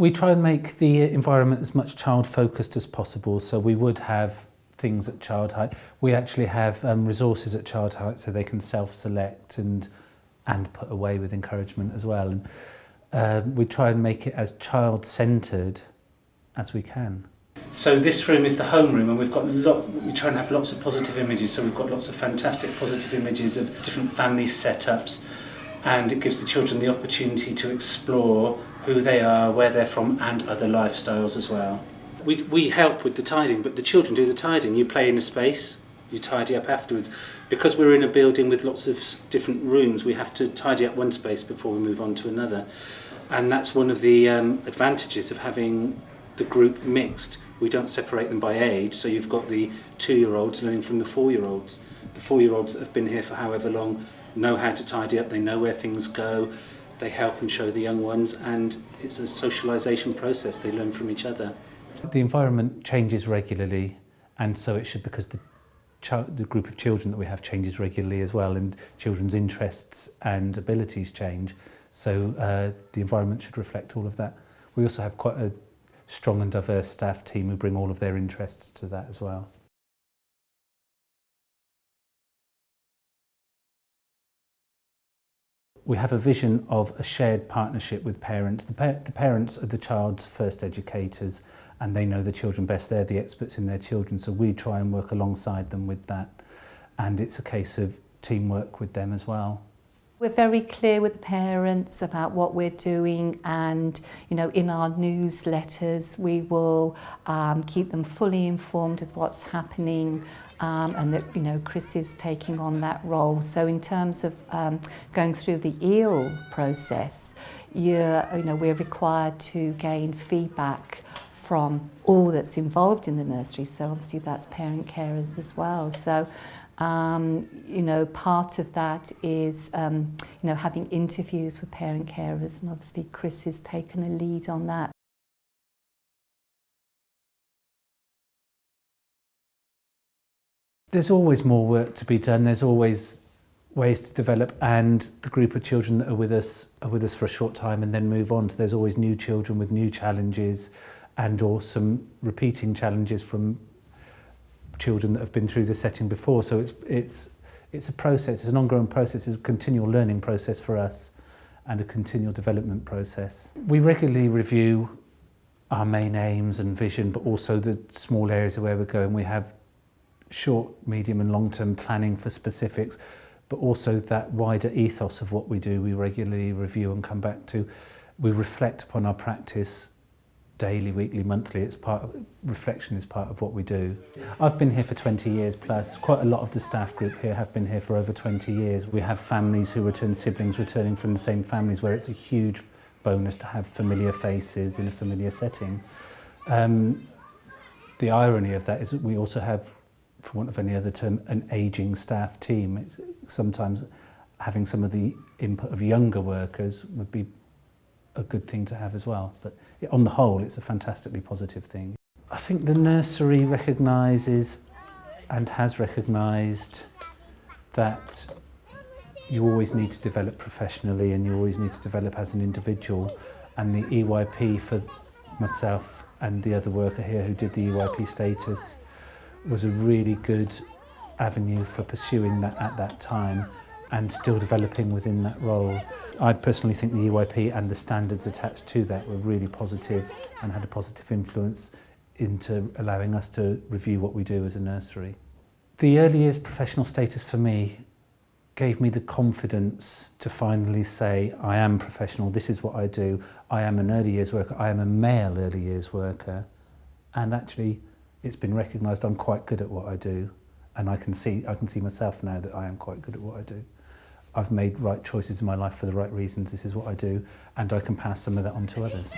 We try and make the environment as much child focused as possible, so we would have things at child height. We actually have resources at child height so they can self-select and put away with encouragement as well. And we try and make it as child-centred as we can. So this room is the home room, and we try and have lots of positive images, so we've got lots of fantastic positive images of different family setups, and it gives the children the opportunity to explore who they are, where they're from, and other lifestyles as well. We help with the tidying, but the children do the tidying. You play in a space, you tidy up afterwards. Because we're in a building with lots of different rooms, we have to tidy up one space before we move on to another. And that's one of the advantages of having the group mixed. We don't separate them by age, so you've got the 2-year-olds learning from the 4-year-olds. The 4-year-olds that have been here for however long know how to tidy up, they know where things go, they help and show the young ones, and it's a socialisation process, they learn from each other. The environment changes regularly, and so it should, because the group of children that we have changes regularly as well, and children's interests and abilities change, so the environment should reflect all of that. We also have quite a strong and diverse staff team who bring all of their interests to that as well. We have a vision of a shared partnership with parents. The parents are the child's first educators, and they know the children best. They're the experts in their children, so we try and work alongside them with that. And it's a case of teamwork with them as well. We're very clear with the parents about what we're doing, and in our newsletters we will keep them fully informed of what's happening, and that Chris is taking on that role. So in terms of going through the EEL process, we're required to gain feedback from all that's involved in the nursery. So obviously that's parent carers as well. So part of that is having interviews with parent carers, and obviously Chris has taken a lead on that. There's always more work to be done. There's always ways to develop, and the group of children that are with us for a short time and then move on. So there's always new children with new challenges, or some repeating challenges from children that have been through the setting before. So it's a process, it's an ongoing process, it's a continual learning process for us and a continual development process. We regularly review our main aims and vision, but also the small areas of where we're going. We have short, medium and long-term planning for specifics, but also that wider ethos of what we do we regularly review and come back to. We reflect upon our practice daily, weekly, monthly. Reflection is part of what we do. I've been here for 20 years plus. Quite a lot of the staff group here have been here for over 20 years. We have families who return, siblings returning from the same families, where it's a huge bonus to have familiar faces in a familiar setting. The irony of that is that we also have, for want of any other term, an ageing staff team. It's sometimes having some of the input of younger workers would be a good thing to have as well. But on the whole, it's a fantastically positive thing. I think the nursery recognises and has recognised that you always need to develop professionally, and you always need to develop as an individual. And the EYP for myself and the other worker here who did the EYP status was a really good avenue for pursuing that at that time and still developing within that role. I personally think the EYP and the standards attached to that were really positive and had a positive influence into allowing us to review what we do as a nursery. The early years professional status for me gave me the confidence to finally say, I am professional, this is what I do, I am an early years worker, I am a male early years worker, and actually it's been recognised I'm quite good at what I do, and I can see myself now that I am quite good at what I do. I've made right choices in my life for the right reasons, this is what I do, and I can pass some of that on to others.